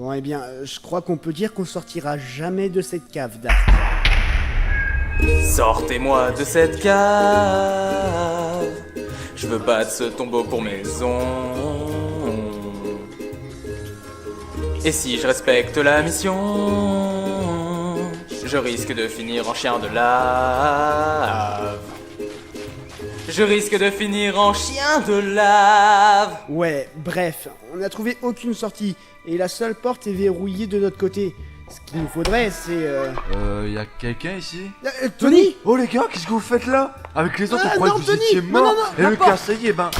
Bon, eh bien, je crois qu'on peut dire qu'on sortira jamais de cette cave, Dark. Sortez-moi de cette cave. Je veux battre ce tombeau pour maison. Et si je respecte la mission, je risque de finir en chien de lave. Je risque de finir en chien de lave. Ouais, bref, on n'a trouvé aucune sortie, et la seule porte est verrouillée de notre côté. Ce qu'il nous faudrait, c'est... Y'a quelqu'un ici? Tony. Oh les gars, qu'est-ce que vous faites là? Avec les autres, Ah, on croyait non, que vous Tony. étiez Non, mort. non, Et non, le pas. gars, ça y est, ben...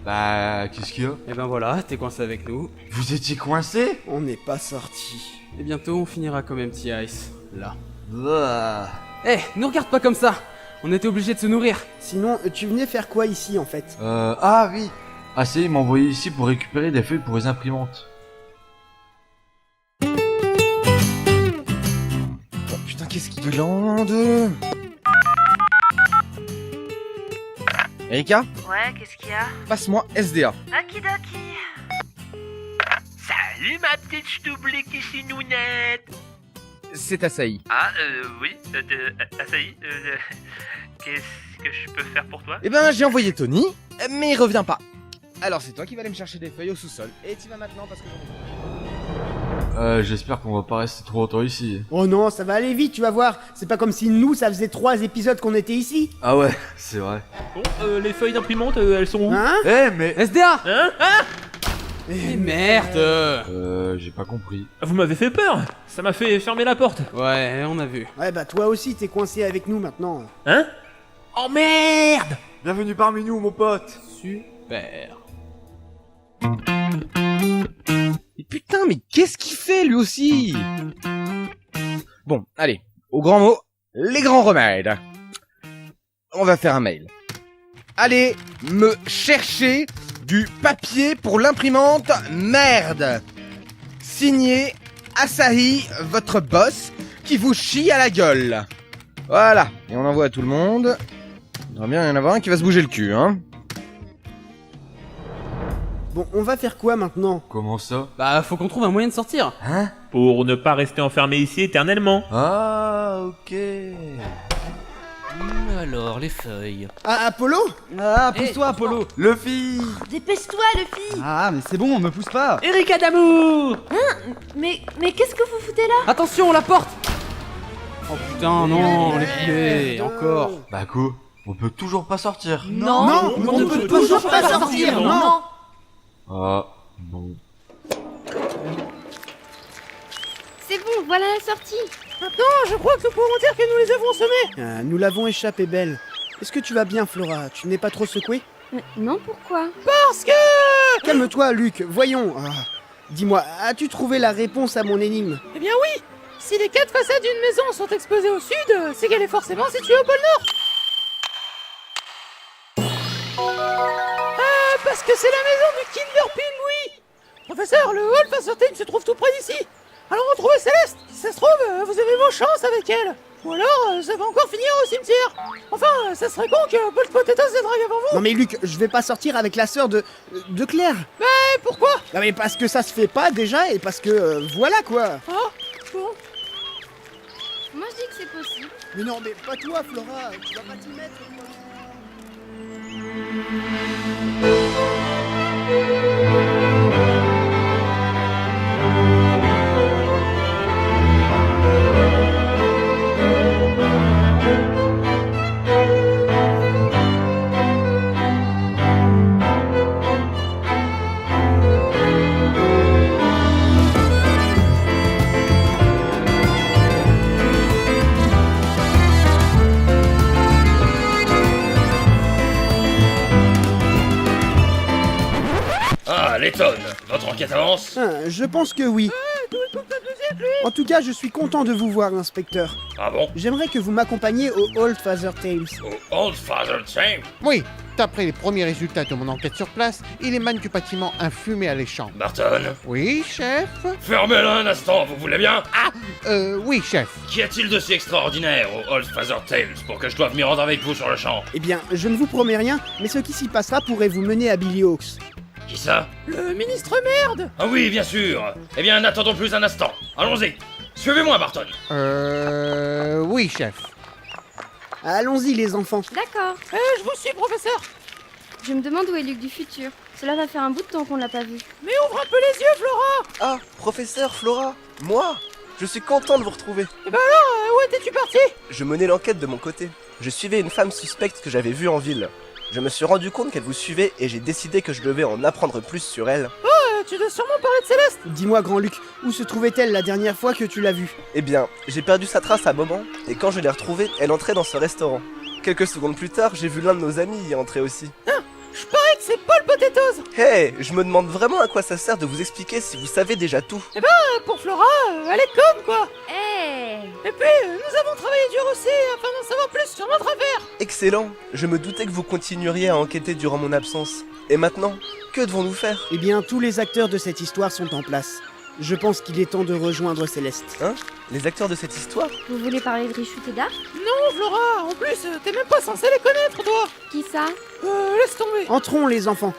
Bah, qu'est-ce qu'il y a? Et ben voilà, t'es coincé avec nous. Vous étiez coincé? On n'est pas sorti. Et bientôt on finira comme Empty Ice, là. Ah. Eh, nous regarde pas comme ça. On était obligés de se nourrir. Sinon, tu venais faire quoi ici, en fait? Ah oui. Ah c'est, il m'a envoyé ici pour récupérer des feuilles pour les imprimantes. Oh putain, qu'est-ce qu'il glande? Erika, Ouais, qu'est-ce qu'il y a? passe-moi SDA. Okidoki. Salut ma petite ch'toublique ici Nounette. C'est Asahi. Ah, oui, Asahi, qu'est-ce que je peux faire pour toi? Eh ben, j'ai envoyé Tony, mais il revient pas. Alors c'est toi qui vas aller me chercher des feuilles au sous-sol. Et tu vas maintenant parce que... J'espère qu'on va pas rester trop longtemps ici. Oh non, ça va aller vite, tu vas voir. C'est pas comme si nous, ça faisait 3 épisodes qu'on était ici. Ah ouais, c'est vrai. Bon, les feuilles d'imprimante, elles sont où? Hein? Mais... SDA. Hein? Mais merde. J'ai pas compris. Vous m'avez fait peur. Ça m'a fait fermer la porte. Ouais, on a vu. Ouais, bah toi aussi, t'es coincé avec nous maintenant. Hein? Oh merde! Bienvenue parmi nous, mon pote. Super. Mais putain, mais qu'est-ce qu'il fait lui aussi? Bon, allez, au grand mot, les grands remèdes. On va faire un mail. Allez, me chercher du papier pour l'imprimante, merde. Signé Asahi, votre boss, qui vous chie à la gueule. Voilà, et on envoie à tout le monde. Il devrait bien y en avoir un qui va se bouger le cul, hein. Bon, on va faire quoi maintenant? Comment ça? Bah, faut qu'on trouve un moyen de sortir. Hein? Pour ne pas rester enfermé ici éternellement. Ah, ok. Alors, les feuilles. Ah, Apollo? Ah, pousse-toi, Apollo. Luffy! Dépêche-toi, Luffy. Ah, mais c'est bon, me pousse pas. Erika d'amour! Mais qu'est-ce que vous foutez là? Attention, la porte. Oh putain, non, les poulets, encore. Bah quoi? On peut toujours pas sortir. Non, on ne peut toujours pas sortir, non. Ah, bon. C'est bon, voilà la sortie. Je crois que nous pouvons dire que nous les avons semés. Nous l'avons échappé, Belle. Est-ce que tu vas bien, Flora? Tu n'es pas trop secouée? Non, pourquoi? Calme-toi, Luc, voyons. Ah. Dis-moi, as-tu trouvé la réponse à mon énigme? Eh bien oui. Si les 4 façades d'une maison sont exposées au sud, c'est qu'elle est forcément située au pôle Nord. Parce que c'est la maison du Kinder Pingui. Professeur, le hall face Time se trouve tout près d'ici. Alors retrouvez Céleste. Si ça se trouve, vous avez vos chances avec elle. Ou alors, ça va encore finir au cimetière. Enfin, ça serait con que Bolt Potatoes se drague avant vous. Non mais Luc, je vais pas sortir avec la sœur de Claire. Mais pourquoi? Non mais parce que ça se fait pas déjà et parce que voilà quoi. Ah, bon. Moi je dis que c'est possible. Mais non mais pas toi Flora, tu vas pas t'y mettre. Toi. Ah, Letton, votre enquête avance? Je pense que oui. En tout cas, je suis content de vous voir, inspecteur. Ah bon? J'aimerais que vous m'accompagniez au Old Father Tales. Au Old Father Time? Oui, d'après les premiers résultats de mon enquête sur place, il émane du bâtiment un fumé alléchant. Barton? Oui, chef? Fermez-le un instant, vous voulez bien? Oui, chef. Qu'y a-t-il de si extraordinaire au Old Father Tales pour que je doive m'y rendre avec vous sur le champ? Eh bien, je ne vous promets rien, mais ce qui s'y passera pourrait vous mener à Billy Hawks. Qui ça? Le ministre merde. Ah oui, bien sûr. Eh bien, n'attendons plus un instant. Allons-y. Suivez-moi, Barton. Oui, chef. Allons-y les enfants. D'accord. Je vous suis, professeur. Je me demande où est Luc du futur. Cela va faire un bout de temps qu'on l'a pas vu. Mais ouvre un peu les yeux, Flora. Ah, professeur Flora, moi? Je suis content de vous retrouver. Et bah alors, où étais-tu parti? Je menais l'enquête de mon côté. Je suivais une femme suspecte que j'avais vue en ville. Je me suis rendu compte qu'elle vous suivait et j'ai décidé que je devais en apprendre plus sur elle. Tu dois sûrement parler de Céleste. Dis-moi grand Luc, où se trouvait-elle la dernière fois que tu l'as vue? Eh bien, j'ai perdu sa trace à un moment, et quand je l'ai retrouvée, elle entrait dans ce restaurant. Quelques secondes plus tard, j'ai vu l'un de nos amis y entrer aussi. Je parie que c'est Paul Potatoes. Hey, je me demande vraiment à quoi ça sert de vous expliquer si vous savez déjà tout. Pour Flora, elle est conne, quoi. Hey. Et puis, nous avons travaillé dur aussi afin d'en savoir plus sur notre affaire. Excellent, je me doutais que vous continueriez à enquêter durant mon absence. Et maintenant, que devons-nous faire? Eh bien, tous les acteurs de cette histoire sont en place. Je pense qu'il est temps de rejoindre Céleste. Hein? Les acteurs de cette histoire? Vous voulez parler de Richout et Dard? Non, Flora, en plus, t'es même pas censé les connaître, toi. Qui ça? Laisse tomber. Entrons les enfants.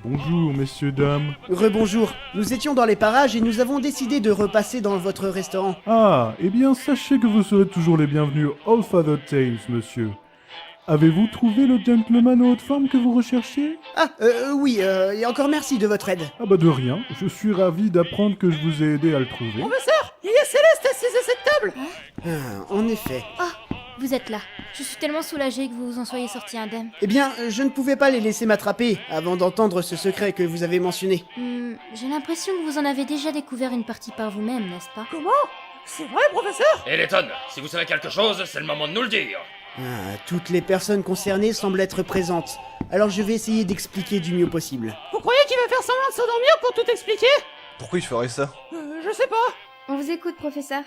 Bonjour, messieurs, dames. Rebonjour. Nous étions dans les parages et nous avons décidé de repasser dans votre restaurant. Ah, eh bien, sachez que vous serez toujours les bienvenus au All Father Tales, monsieur. Avez-vous trouvé le gentleman aux hautes formes que vous recherchiez? Oui, et encore merci de votre aide. Ah bah de rien, je suis ravi d'apprendre que je vous ai aidé à le trouver. Professeur, il y a Céleste assise à cette table. En effet. Vous êtes là. Je suis tellement soulagée que vous vous en soyez sorti indemne. Eh bien, je ne pouvais pas les laisser m'attraper avant d'entendre ce secret que vous avez mentionné. J'ai l'impression que vous en avez déjà découvert une partie par vous-même, n'est-ce pas? Comment? C'est vrai, professeur? Et Letton, si vous savez quelque chose, c'est le moment de nous le dire. Toutes les personnes concernées semblent être présentes, alors je vais essayer d'expliquer du mieux possible. Vous croyez qu'il va faire semblant de s'endormir pour tout expliquer? Pourquoi il ferait ça? Je sais pas. On vous écoute, professeur.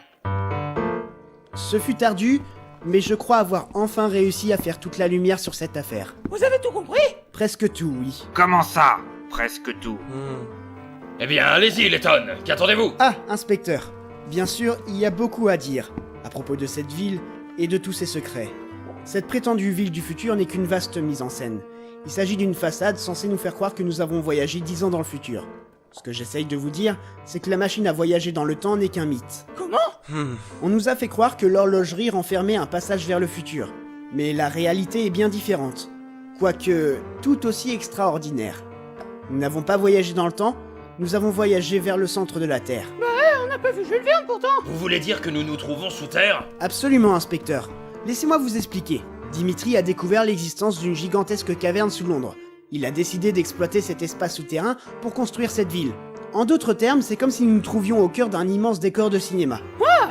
Ce fut ardu, mais je crois avoir enfin réussi à faire toute la lumière sur cette affaire. Vous avez tout compris? Presque tout, oui. Comment ça? Presque tout. Eh bien, allez-y, Letton, qu'attendez-vous? Ah, inspecteur. Bien sûr, il y a beaucoup à dire à propos de cette ville et de tous ses secrets. Cette prétendue ville du futur n'est qu'une vaste mise en scène. Il s'agit d'une façade censée nous faire croire que nous avons voyagé 10 ans dans le futur. Ce que j'essaye de vous dire, c'est que la machine à voyager dans le temps n'est qu'un mythe. Comment? On nous a fait croire que l'horlogerie renfermait un passage vers le futur. Mais la réalité est bien différente. Quoique, tout aussi extraordinaire. Nous n'avons pas voyagé dans le temps, nous avons voyagé vers le centre de la Terre. On n'a pas vu Jules Verne pourtant. Vous voulez dire que nous nous trouvons sous terre? Absolument, inspecteur. Laissez-moi vous expliquer. Dimitri a découvert l'existence d'une gigantesque caverne sous Londres. Il a décidé d'exploiter cet espace souterrain pour construire cette ville. En d'autres termes, c'est comme si nous nous trouvions au cœur d'un immense décor de cinéma.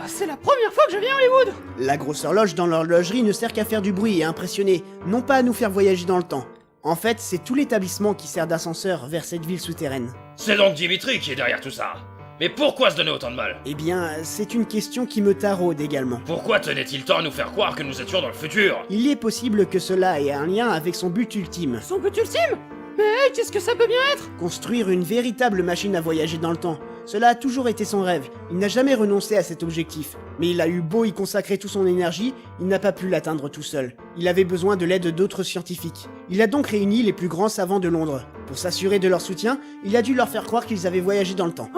C'est la première fois que je viens à Hollywood. La grosse horloge dans l'horlogerie ne sert qu'à faire du bruit et à impressionner, non pas à nous faire voyager dans le temps. En fait, c'est tout l'établissement qui sert d'ascenseur vers cette ville souterraine. C'est donc Dimitri qui est derrière tout ça. Mais pourquoi se donner autant de mal? Eh bien, c'est une question qui me taraude également. Pourquoi tenait-il tant à nous faire croire que nous étions dans le futur? Il est possible que cela ait un lien avec son but ultime. Son but ultime? Mais qu'est-ce que ça peut bien être? Construire une véritable machine à voyager dans le temps. Cela a toujours été son rêve. Il n'a jamais renoncé à cet objectif. Mais il a eu beau y consacrer toute son énergie, il n'a pas pu l'atteindre tout seul. Il avait besoin de l'aide d'autres scientifiques. Il a donc réuni les plus grands savants de Londres. Pour s'assurer de leur soutien, il a dû leur faire croire qu'ils avaient voyagé dans le temps.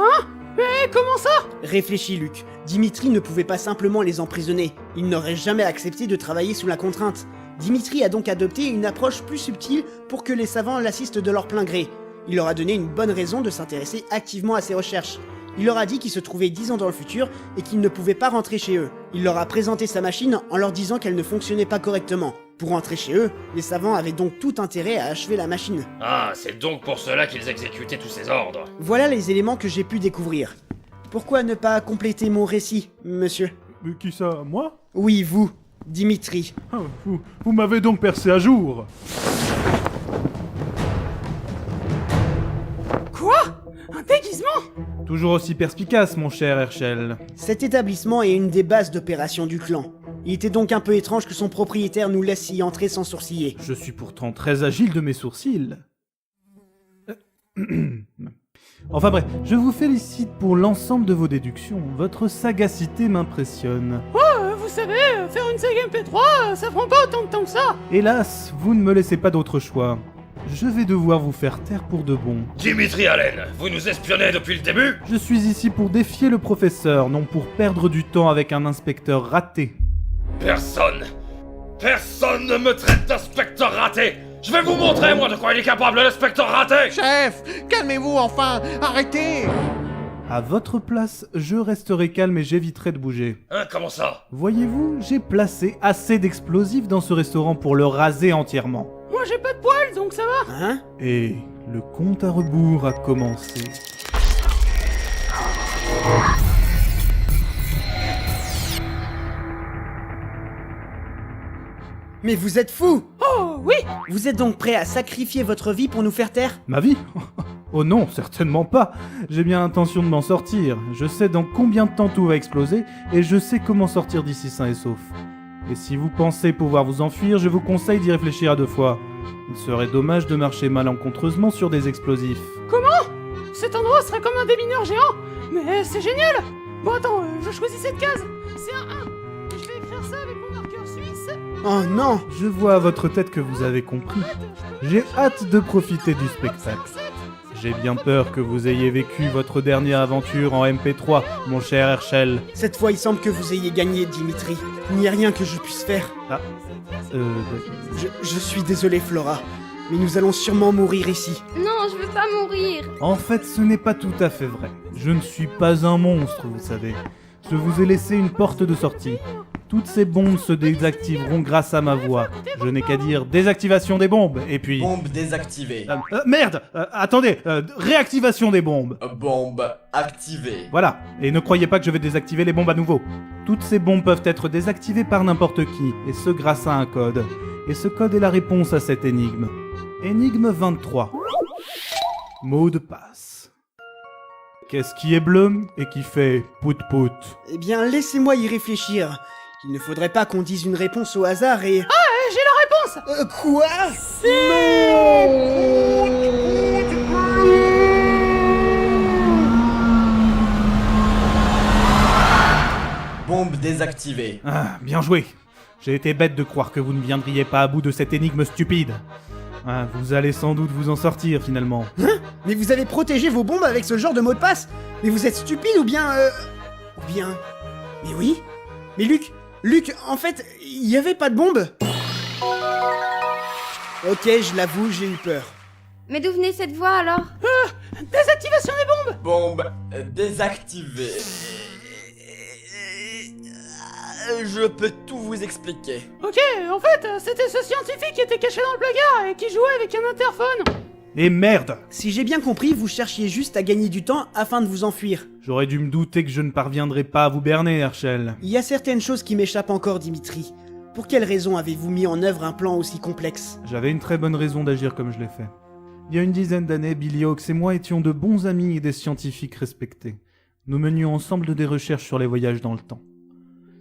Mais comment ça? Réfléchis, Luc. Dimitri ne pouvait pas simplement les emprisonner. Il n'aurait jamais accepté de travailler sous la contrainte. Dimitri a donc adopté une approche plus subtile pour que les savants l'assistent de leur plein gré. Il leur a donné une bonne raison de s'intéresser activement à ses recherches. Il leur a dit qu'il se trouvait 10 ans dans le futur et qu'ils ne pouvaient pas rentrer chez eux. Il leur a présenté sa machine en leur disant qu'elle ne fonctionnait pas correctement. Pour rentrer chez eux, les savants avaient donc tout intérêt à achever la machine. Ah, c'est donc pour cela qu'ils exécutaient tous ces ordres. Voilà les éléments que j'ai pu découvrir. Pourquoi ne pas compléter mon récit, monsieur? Qui ça, moi? Oui, vous, Dimitri. Ah, vous m'avez donc percé à jour. Quoi? Un déguisement? Toujours aussi perspicace, mon cher Herschel. Cet établissement est une des bases d'opération du clan. Il était donc un peu étrange que son propriétaire nous laisse y entrer sans sourciller. Je suis pourtant très agile de mes sourcils. Enfin bref, je vous félicite pour l'ensemble de vos déductions. Votre sagacité m'impressionne. Vous vous savez, faire une saga MP3, ça prend pas autant de temps que ça. Hélas, vous ne me laissez pas d'autre choix. Je vais devoir vous faire taire pour de bon. Dimitri Allen, vous nous espionnez depuis le début? Je suis ici pour défier le professeur, non pour perdre du temps avec un inspecteur raté. Personne ne me traite d'inspecteur raté. Je vais vous montrer, moi, de quoi il est capable, l'inspecteur raté. Chef, calmez-vous enfin, arrêtez. À votre place, je resterai calme et j'éviterai de bouger. Hein, comment ça? Voyez-vous, j'ai placé assez d'explosifs dans ce restaurant pour le raser entièrement. Moi j'ai pas de poils, donc ça va. Hein? Et le compte à rebours a commencé. Mais vous êtes fous! Oh oui! Vous êtes donc prêt à sacrifier votre vie pour nous faire taire? Ma vie? Oh non, certainement pas. J'ai bien l'intention de m'en sortir. Je sais dans combien de temps tout va exploser et je sais comment sortir d'ici sain et sauf. Et si vous pensez pouvoir vous enfuir, je vous conseille d'y réfléchir à 2 fois. Il serait dommage de marcher malencontreusement sur des explosifs. Comment? Cet endroit serait comme un démineur géant. Mais c'est génial. Bon attends, je choisis cette case. C'est un 1. Je vais écrire ça avec mon marqueur suisse. Oh non! Je vois à votre tête que vous avez compris. J'ai hâte de profiter du spectacle. J'ai bien peur que vous ayez vécu votre dernière aventure en MP3, mon cher Herschel. Cette fois, il semble que vous ayez gagné, Dimitri. Il n'y a rien que je puisse faire. Ah, Je suis désolé, Flora, mais nous allons sûrement mourir ici. Non, je veux pas mourir. En fait, ce n'est pas tout à fait vrai. Je ne suis pas un monstre, vous savez. Je vous ai laissé une porte de sortie. Toutes ces bombes se désactiveront grâce à ma voix. Je n'ai qu'à dire désactivation des bombes, et puis... Bombe désactivée. Merde attendez réactivation des bombes. Bombe activée. Voilà, et ne croyez pas que je vais désactiver les bombes à nouveau. Toutes ces bombes peuvent être désactivées par n'importe qui, et ce grâce à un code. Et ce code est la réponse à cette énigme. Énigme 23. Mot de passe. Qu'est-ce qui est bleu et qui fait pout-pout? Eh bien, laissez-moi y réfléchir. Il ne faudrait pas qu'on dise une réponse au hasard et... Ah, j'ai la réponse. Quoi? Bombe désactivée. Ah, bien joué. J'ai été bête de croire que vous ne viendriez pas à bout de cette énigme stupide. Ah, vous allez sans doute vous en sortir finalement. Hein? Mais vous avez protégé vos bombes avec ce genre de mot de passe? Mais vous êtes stupide ou bien... Ou bien... Mais oui? Mais Luc, en fait, il y avait pas de bombe? Ok, je l'avoue, j'ai eu peur. Mais d'où venait cette voix alors? Désactivation des bombes. Bombe désactivée. Je peux tout vous expliquer. Ok, en fait, c'était ce scientifique qui était caché dans le placard et qui jouait avec un interphone. Et merde! Si j'ai bien compris, vous cherchiez juste à gagner du temps afin de vous enfuir. J'aurais dû me douter que je ne parviendrais pas à vous berner, Herschel. Il y a certaines choses qui m'échappent encore, Dimitri. Pour quelle raison avez-vous mis en œuvre un plan aussi complexe? J'avais une très bonne raison d'agir comme je l'ai fait. Il y a une dizaine d'années, Billy Hawks et moi étions de bons amis et des scientifiques respectés. Nous menions ensemble des recherches sur les voyages dans le temps.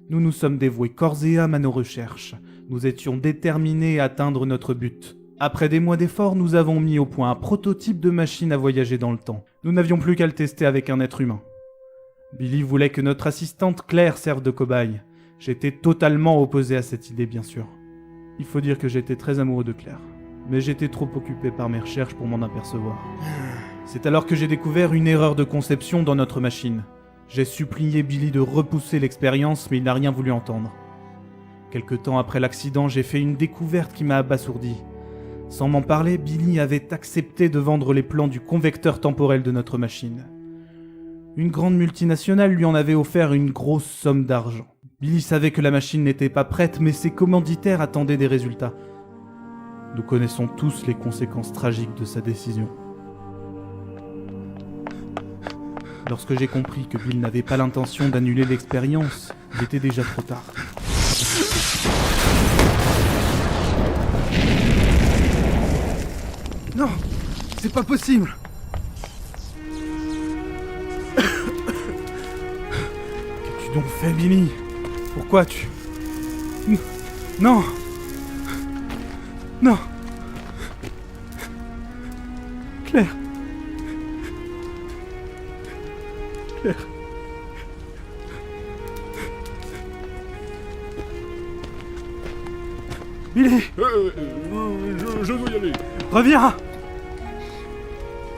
Nous nous sommes dévoués corps et âme à nos recherches. Nous étions déterminés à atteindre notre but. Après des mois d'efforts, nous avons mis au point un prototype de machine à voyager dans le temps. Nous n'avions plus qu'à le tester avec un être humain. Billy voulait que notre assistante Claire serve de cobaye. J'étais totalement opposé à cette idée, bien sûr. Il faut dire que j'étais très amoureux de Claire. Mais j'étais trop occupé par mes recherches pour m'en apercevoir. C'est alors que j'ai découvert une erreur de conception dans notre machine. J'ai supplié Billy de repousser l'expérience, mais il n'a rien voulu entendre. Quelque temps après l'accident, j'ai fait une découverte qui m'a abasourdi. Sans m'en parler, Billy avait accepté de vendre les plans du convecteur temporel de notre machine. Une grande multinationale lui en avait offert une grosse somme d'argent. Billy savait que la machine n'était pas prête, mais ses commanditaires attendaient des résultats. Nous connaissons tous les conséquences tragiques de sa décision. Lorsque j'ai compris que Bill n'avait pas l'intention d'annuler l'expérience, il était déjà trop tard. Non, c'est pas possible. Qu'as-tu donc fait, Billy? Pourquoi tu... Non. Non. Claire. Billy! Je dois y aller. Reviens!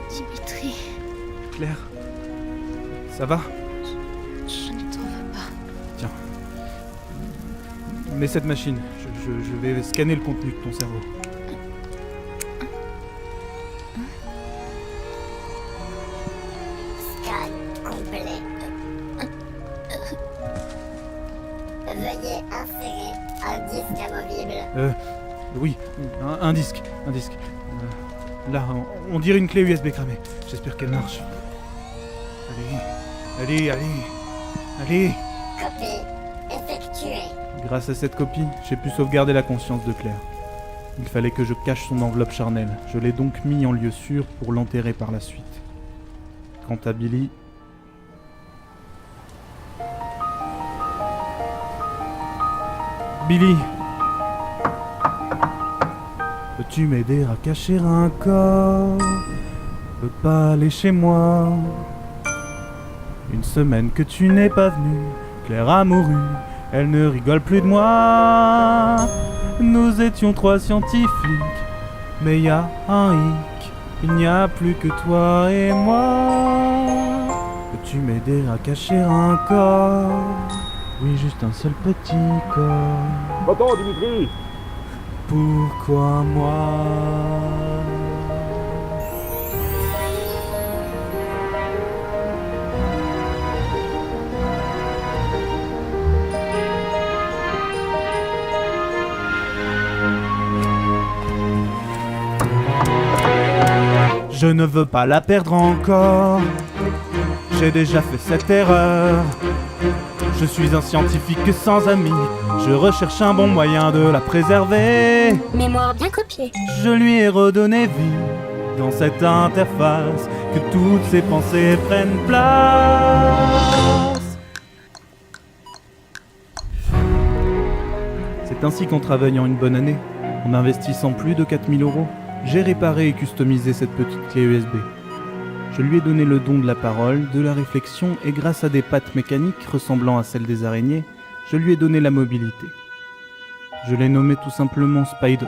Dimitri, Claire? Ça va? je ne t'en veux pas. Tiens. Mets cette machine. Je vais scanner le contenu de ton cerveau. Scan complet. Veuillez insérer un disque amovible. Oui, un disque. Là, on dirait une clé USB cramée. J'espère qu'elle marche. Allez. Copie effectuée. Grâce à cette copie, j'ai pu sauvegarder la conscience de Claire. Il fallait que je cache son enveloppe charnelle. Je l'ai donc mis en lieu sûr pour l'enterrer par la suite. Quant à Billy... Billy! Peux-tu m'aider à cacher un corps? Je peux pas aller chez moi. Une semaine que tu n'es pas venu, Claire a mouru, elle ne rigole plus de moi. Nous étions 3 scientifiques, mais y a un hic, il n'y a plus que toi et moi. Peux-tu m'aider à cacher un corps? Oui, juste un seul petit corps. Va-t'en, Dimitri! Pourquoi moi? Je ne veux pas la perdre encore. J'ai déjà fait cette erreur. Je suis un scientifique sans amis. Je recherche un bon moyen de la préserver. Mémoire bien copiée. Je lui ai redonné vie dans cette interface, que toutes ses pensées prennent place. C'est ainsi qu'en travaillant une bonne année, en investissant plus de 4000 €, j'ai réparé et customisé cette petite clé USB. Je lui ai donné le don de la parole, de la réflexion, et grâce à des pattes mécaniques ressemblant à celles des araignées, je lui ai donné la mobilité. Je l'ai nommé tout simplement Spydos.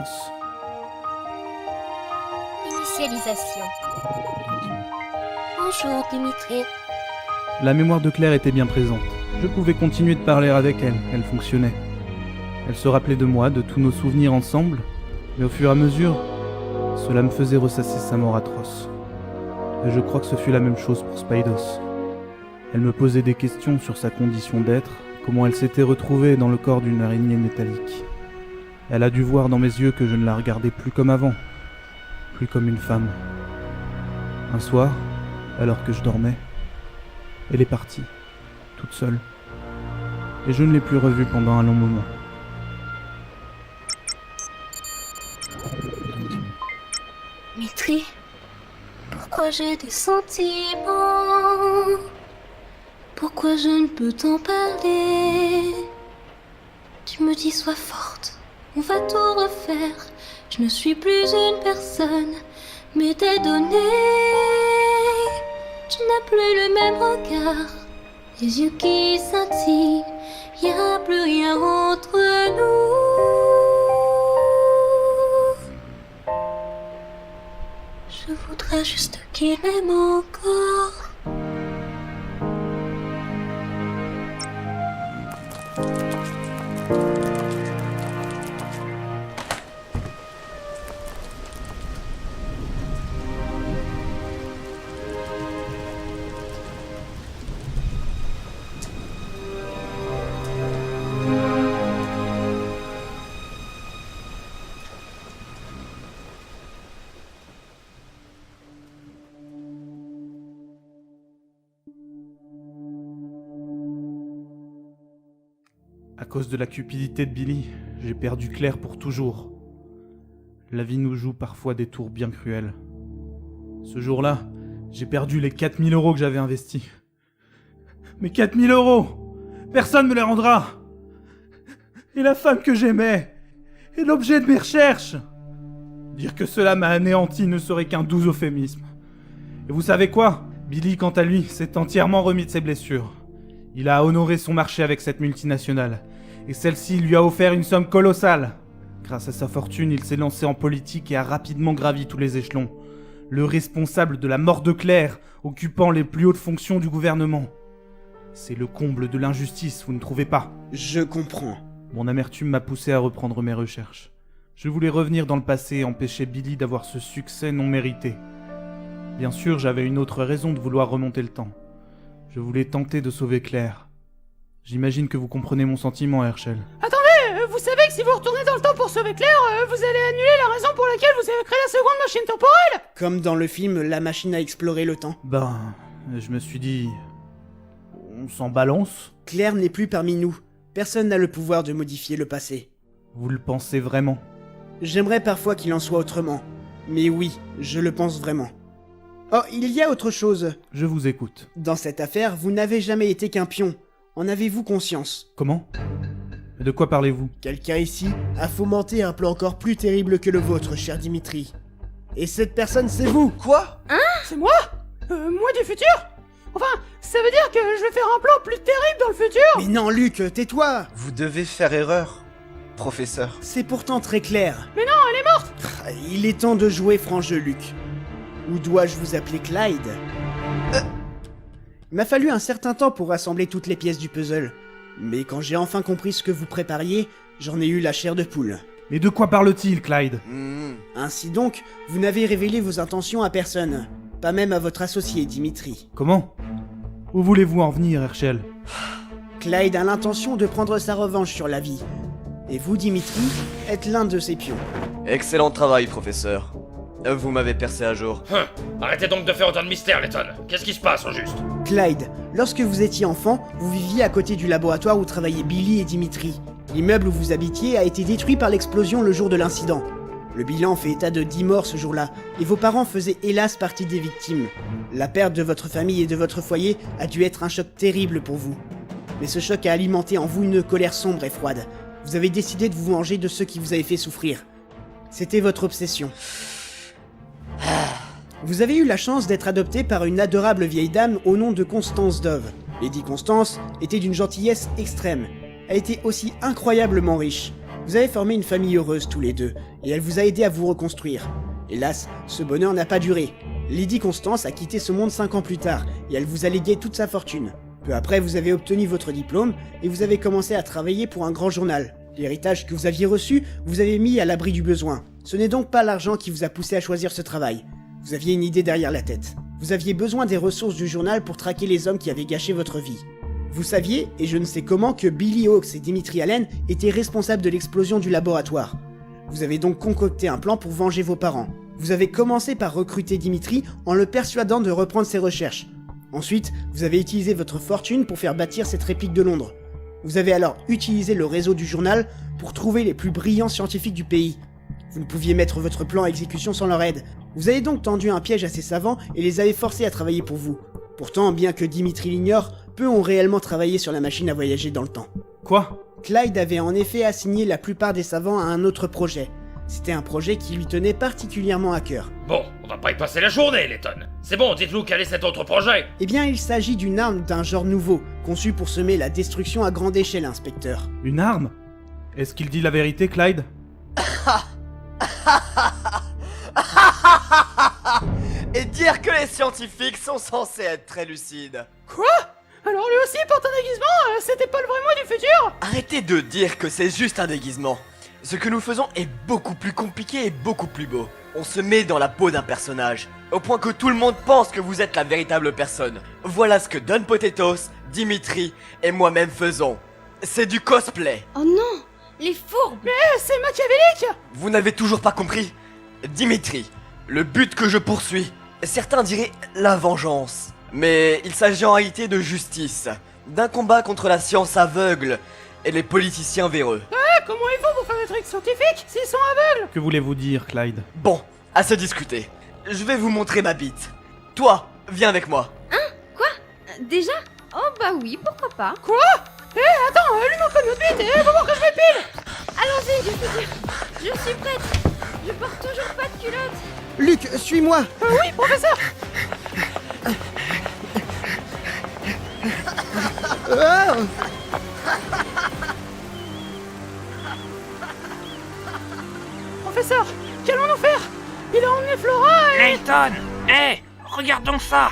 Initialisation. Bonjour Dimitri. La mémoire de Claire était bien présente. Je pouvais continuer de parler avec elle, elle fonctionnait. Elle se rappelait de moi, de tous nos souvenirs ensemble, mais au fur et à mesure, cela me faisait ressasser sa mort atroce. Et je crois que ce fut la même chose pour Spydos. Elle me posait des questions sur sa condition d'être, comment elle s'était retrouvée dans le corps d'une araignée métallique. Elle a dû voir dans mes yeux que je ne la regardais plus comme avant, plus comme une femme. Un soir, alors que je dormais, elle est partie, toute seule. Et je ne l'ai plus revue pendant un long moment. Dimitri, pourquoi j'ai des sentiments? Pourquoi je ne peux t'en parler? Tu me dis sois forte, on va tout refaire. Je ne suis plus une personne, mais des données. Tu n'as plus le même regard, les yeux qui scintillent. Y a plus rien entre nous. Je voudrais juste qu'il m'aime encore. À cause de la cupidité de Billy, j'ai perdu Claire pour toujours. La vie nous joue parfois des tours bien cruels. Ce jour-là, j'ai perdu les 4000 € que j'avais investis. Mais 4000 €! Personne ne me les rendra! Et la femme que j'aimais est l'objet de mes recherches! Dire que cela m'a anéanti ne serait qu'un doux euphémisme. Et vous savez quoi? Billy, quant à lui, s'est entièrement remis de ses blessures. Il a honoré son marché avec cette multinationale. Et celle-ci lui a offert une somme colossale. Grâce à sa fortune, il s'est lancé en politique et a rapidement gravi tous les échelons. Le responsable de la mort de Claire, occupant les plus hautes fonctions du gouvernement. C'est le comble de l'injustice, vous ne trouvez pas? Je comprends. Mon amertume m'a poussé à reprendre mes recherches. Je voulais revenir dans le passé et empêcher Billy d'avoir ce succès non mérité. Bien sûr, j'avais une autre raison de vouloir remonter le temps. Je voulais tenter de sauver Claire. J'imagine que vous comprenez mon sentiment, Herschel. Attendez, vous savez que si vous retournez dans le temps pour sauver Claire, vous allez annuler la raison pour laquelle vous avez créé la seconde machine temporelle. Comme dans le film La machine à explorer le temps. Ben, je me suis dit... On s'en balance? Claire n'est plus parmi nous. Personne n'a le pouvoir de modifier le passé. Vous le pensez vraiment? J'aimerais parfois qu'il en soit autrement. Mais oui, je le pense vraiment. Oh, il y a autre chose. Je vous écoute. Dans cette affaire, vous n'avez jamais été qu'un pion. En avez-vous conscience? Comment? De quoi parlez-vous? Quelqu'un ici a fomenté un plan encore plus terrible que le vôtre, cher Dimitri. Et cette personne, c'est vous! Quoi? Hein? C'est moi? Moi du futur? Enfin, ça veut dire que je vais faire un plan plus terrible dans le futur? Mais non, Luc, tais-toi! Vous devez faire erreur, professeur. C'est pourtant très clair. Mais non, elle est morte! Il est temps de jouer franc jeu, Luc. Ou dois-je vous appeler Clyde? Il m'a fallu un certain temps pour rassembler toutes les pièces du puzzle. Mais quand j'ai enfin compris ce que vous prépariez, j'en ai eu la chair de poule. Mais de quoi parle-t-il, Clyde? Ainsi donc, vous n'avez révélé vos intentions à personne. Pas même à votre associé, Dimitri. Comment? Où voulez-vous en venir, Herschel? Clyde a l'intention de prendre sa revanche sur la vie. Et vous, Dimitri, êtes l'un de ses pions. Excellent travail, professeur. Vous m'avez percé à jour. Arrêtez donc de faire autant de mystère, Letton. Qu'est-ce qui se passe, au juste? Clyde, lorsque vous étiez enfant, vous viviez à côté du laboratoire où travaillaient Billy et Dimitri. L'immeuble où vous habitiez a été détruit par l'explosion le jour de l'incident. Le bilan fait état de 10 morts ce jour-là, et vos parents faisaient hélas partie des victimes. La perte de votre famille et de votre foyer a dû être un choc terrible pour vous. Mais ce choc a alimenté en vous une colère sombre et froide. Vous avez décidé de vous venger de ceux qui vous avaient fait souffrir. C'était votre obsession. Vous avez eu la chance d'être adopté par une adorable vieille dame au nom de Constance Dove. Lady Constance était d'une gentillesse extrême. Elle était aussi incroyablement riche. Vous avez formé une famille heureuse tous les deux, et elle vous a aidé à vous reconstruire. Hélas, ce bonheur n'a pas duré. Lady Constance a quitté ce monde 5 ans plus tard, et elle vous a légué toute sa fortune. Peu après, vous avez obtenu votre diplôme, et vous avez commencé à travailler pour un grand journal. L'héritage que vous aviez reçu, vous avez mis à l'abri du besoin. Ce n'est donc pas l'argent qui vous a poussé à choisir ce travail. Vous aviez une idée derrière la tête. Vous aviez besoin des ressources du journal pour traquer les hommes qui avaient gâché votre vie. Vous saviez, et je ne sais comment, que Billy Hawks et Dimitri Allen étaient responsables de l'explosion du laboratoire. Vous avez donc concocté un plan pour venger vos parents. Vous avez commencé par recruter Dimitri en le persuadant de reprendre ses recherches. Ensuite, vous avez utilisé votre fortune pour faire bâtir cette réplique de Londres. Vous avez alors utilisé le réseau du journal pour trouver les plus brillants scientifiques du pays. Vous ne pouviez mettre votre plan à exécution sans leur aide. Vous avez donc tendu un piège à ces savants et les avez forcés à travailler pour vous. Pourtant, bien que Dimitri l'ignore, peu ont réellement travaillé sur la machine à voyager dans le temps. Quoi? Clyde avait en effet assigné la plupart des savants à un autre projet. C'était un projet qui lui tenait particulièrement à cœur. Bon, on va pas y passer la journée, Letton. C'est bon, dites-nous quel est cet autre projet. Eh bien, il s'agit d'une arme d'un genre nouveau, conçue pour semer la destruction à grande échelle, inspecteur. Une arme? Est-ce qu'il dit la vérité, Clyde? Et dire que les scientifiques sont censés être très lucides. Quoi? Alors lui aussi porte un déguisement? C'était pas le vrai moi du futur? Arrêtez de dire que c'est juste un déguisement. Ce que nous faisons est beaucoup plus compliqué et beaucoup plus beau. On se met dans la peau d'un personnage, au point que tout le monde pense que vous êtes la véritable personne. Voilà ce que Don Potatoes, Dimitri et moi-même faisons. C'est du cosplay. Oh non, les fourbes! Mais c'est machiavélique! Vous n'avez toujours pas compris? Dimitri, le but que je poursuis, certains diraient la vengeance. Mais il s'agit en réalité de justice, d'un combat contre la science aveugle et les politiciens véreux. Comment ils font pour faire des trucs scientifiques s'ils sont aveugles? Que voulez-vous dire, Clyde? Bon, à se discuter. Je vais vous montrer ma bite. Toi, viens avec moi. Hein? Quoi? Déjà? Oh bah oui, pourquoi pas. Quoi? Attends, lui manque une autre bite et va voir que je m'épile. Allons-y, je suis prête. Je porte toujours pas de culotte. Luc, suis-moi. Oui, professeur. Professeur, qu'allons-nous faire? Il a emmené Flora et... Layton! Hé! Regarde donc ça!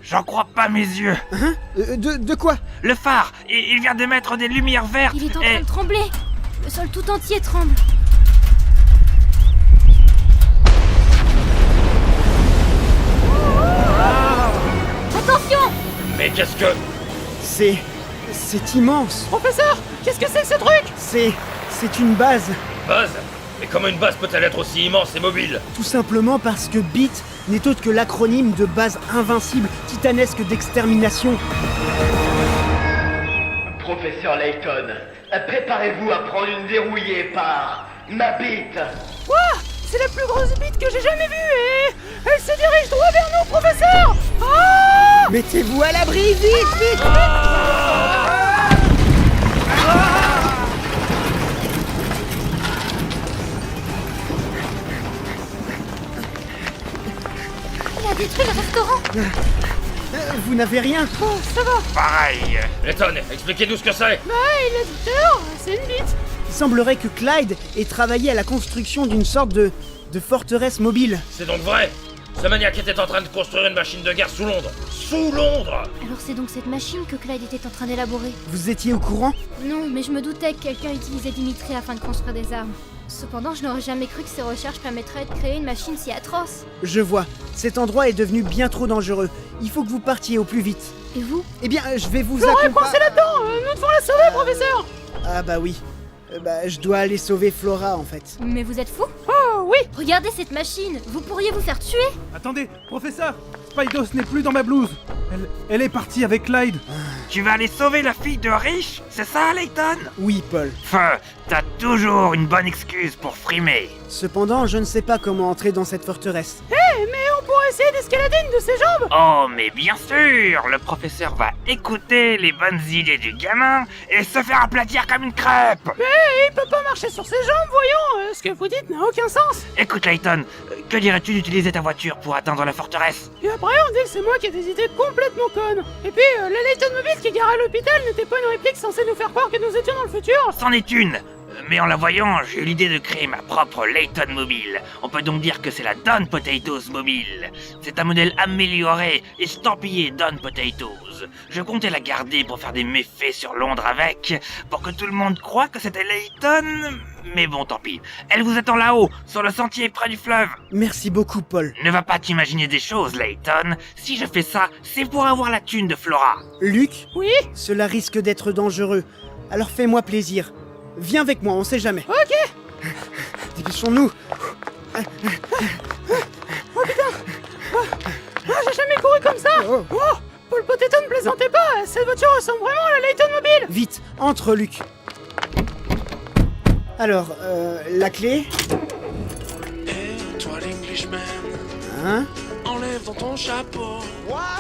J'en crois pas mes yeux! Hein? De quoi? Le phare! Il vient d'émettre des lumières vertes! Il est en train de trembler. Le sol tout entier tremble. Attention! Mais qu'est-ce que... C'est immense. Professeur, qu'est-ce que c'est que ce truc? C'est une base. Base? Mais comment une base peut-elle être aussi immense et mobile? Tout simplement parce que BIT n'est autre que l'acronyme de base invincible, titanesque d'extermination. Professeur Layton, préparez-vous à prendre une dérouillée par ma bite. Ouah! C'est la plus grosse bite que j'ai jamais vue et... Elle se dirige droit vers nous, professeur! Ah! Mettez-vous à l'abri, vite! Il a détruit le restaurant. Vous n'avez rien? Oh, ça va. Pareil. Letton, expliquez-nous ce que c'est. Bah, il a dit tort, c'est une bite. Il semblerait que Clyde ait travaillé à la construction d'une sorte de forteresse mobile. C'est donc vrai? Ce maniaque était en train de construire une machine de guerre sous Londres. Sous Londres! Alors c'est donc cette machine que Clyde était en train d'élaborer. Vous étiez au courant? Non, mais je me doutais que quelqu'un utilisait Dimitri afin de construire des armes. Cependant, je n'aurais jamais cru que ces recherches permettraient de créer une machine si atroce. Je vois. Cet endroit est devenu bien trop dangereux. Il faut que vous partiez au plus vite. Et vous? Eh bien, je vais vous Flora est accompagner. coincée là-dedans, nous devons la sauver, professeur. Ah bah oui. Je dois aller sauver Flora en fait. Mais vous êtes fou? Oh oui! Regardez cette machine, vous pourriez vous faire tuer. Attendez, professeur, Spydos n'est plus dans ma blouse. Elle est partie avec Clyde. Tu vas aller sauver la fille de riche? C'est ça, Layton? Oui, Paul. T'as toujours une bonne excuse pour frimer. Cependant, je ne sais pas comment entrer dans cette forteresse. Hé, mais on pourrait essayer d'escalader une de ses jambes. Oh, mais bien sûr! Le professeur va écouter les bonnes idées du gamin et se faire aplatir comme une crêpe! Mais il peut pas marcher sur ses jambes, voyons. Ce que vous dites n'a aucun sens. Écoute, Layton, que dirais-tu d'utiliser ta voiture pour atteindre la forteresse? Et après, on dit que c'est moi qui ai des idées complètement connes. Et puis, la Layton Mobile qui est garée à l'hôpital n'était pas une réplique censée nous faire croire que nous étions dans le futur. C'en est une! Mais en la voyant, j'ai eu l'idée de créer ma propre Layton Mobile. On peut donc dire que c'est la Don Potatoes Mobile. C'est un modèle amélioré, estampillé Don Potatoes. Je comptais la garder pour faire des méfaits sur Londres avec, pour que tout le monde croie que c'était Layton. Mais bon, tant pis. Elle vous attend là-haut, sur le sentier près du fleuve. Merci beaucoup, Paul. Ne va pas t'imaginer des choses, Layton. Si je fais ça, c'est pour avoir la thune de Flora. Luc? Oui? Cela risque d'être dangereux. Alors fais-moi plaisir. Viens avec moi, on sait jamais. Ok. Dépêchons-nous. Oh putain. J'ai jamais couru comme ça. Oh. Paul Potato ne plaisantez pas. Cette voiture ressemble vraiment à la Layton Mobile. Vite, entre, Luc. Alors, la clé. Toi l'Englishman, Hein? enlève dans ton chapeau.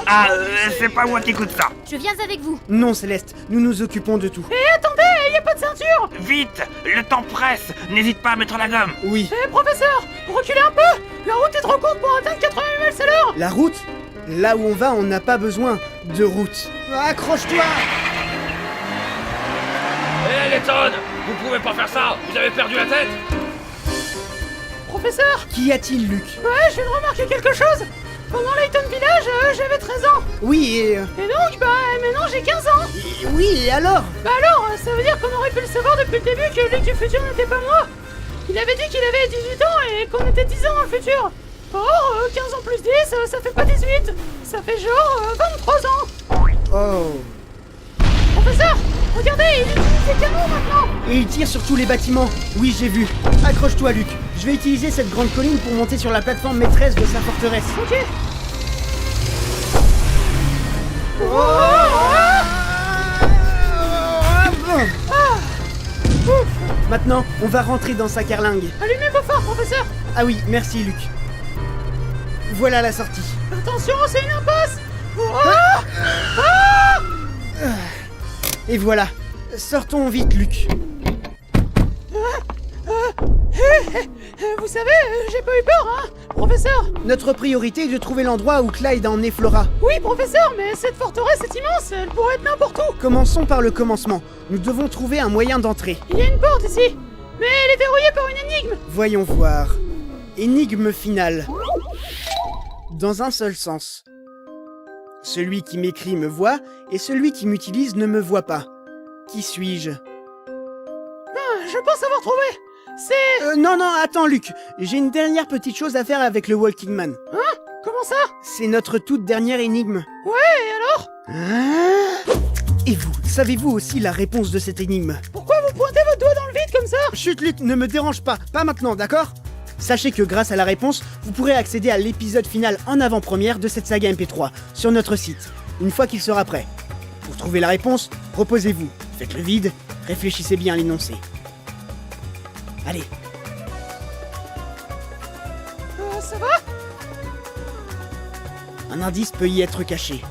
Ah, c'est pas moi qui écoute ça. Je viens avec vous. Non, Céleste, nous nous occupons de tout. Et attendez, y a pas de ceinture. Vite, le temps presse. N'hésite pas à mettre la gomme. Oui. Professeur, reculez un peu. La route est trop courte pour atteindre 80 miles à l'heure. La route? Là où on va, on n'a pas besoin de route. Accroche-toi! Hé, Letton! Vous pouvez pas faire ça! Vous avez perdu la tête! Professeur! Qu'y a-t-il, Luc? Ouais, je viens de remarquer quelque chose. Pendant Layton Village, j'avais 13 ans. Oui, et... Et donc, maintenant j'ai 15 ans. Oui, et alors? Alors, ça veut dire qu'on aurait pu le savoir depuis le début que Luc du futur n'était pas moi. Il avait dit qu'il avait 18 ans et qu'on était 10 ans dans le futur. Or, 15 ans plus 10, ça fait pas 18. Ça fait genre 23 ans. Oh. Professeur, regardez, il utilise des canons maintenant. Et il tire sur tous les bâtiments. Oui, j'ai vu. Accroche-toi, Luc. Je vais utiliser cette grande colline pour monter sur la plateforme maîtresse de sa forteresse. Ok. Maintenant, on va rentrer dans sa carlingue. Allumez vos phares, professeur. Ah oui, merci, Luc. Voilà la sortie. Attention, c'est une impasse. Et voilà. Sortons vite, Luc. Vous savez, j'ai pas eu peur, hein, professeur. Notre priorité est de trouver l'endroit où Clyde a emmené Flora. Oui, professeur, mais cette forteresse est immense, elle pourrait être n'importe où. Commençons par le commencement. Nous devons trouver un moyen d'entrer. Il y a une porte ici, mais elle est verrouillée. par une énigme. Voyons voir. Énigme finale. Dans un seul sens. Celui qui m'écrit me voit, et celui qui m'utilise ne me voit pas. Qui suis-je? Je pense avoir trouvé. C'est... Non, attends Luc. J'ai une dernière petite chose à faire avec le Walking Man. Hein? Comment ça? C'est notre toute dernière énigme. Ouais, et alors? Et vous, savez-vous aussi la réponse de cette énigme? Pourquoi vous pointez votre doigt dans le vide comme ça? Chut Luc, ne me dérange pas maintenant, d'accord? Sachez que grâce à la réponse, vous pourrez accéder à l'épisode final en avant-première de cette saga MP3 sur notre site, une fois qu'il sera prêt. Pour trouver la réponse, reposez-vous, faites le vide, réfléchissez bien à l'énoncé. Allez. Ça va? Un indice peut y être caché.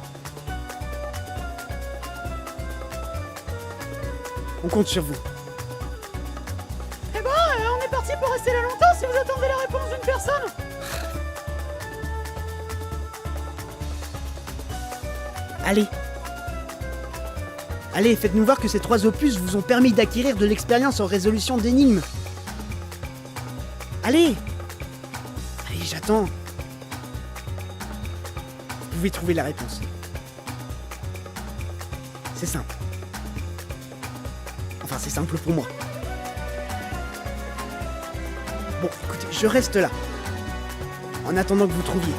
On compte sur vous. Eh ben, on est parti pour rester là longtemps si vous attendez la réponse d'une personne. Allez, faites-nous voir que ces 3 opus vous ont permis d'acquérir de l'expérience en résolution d'énigmes. Allez, j'attends. Vous pouvez trouver la réponse. C'est simple. Enfin, c'est simple pour moi. Bon, écoutez, je reste là. En attendant que vous trouviez.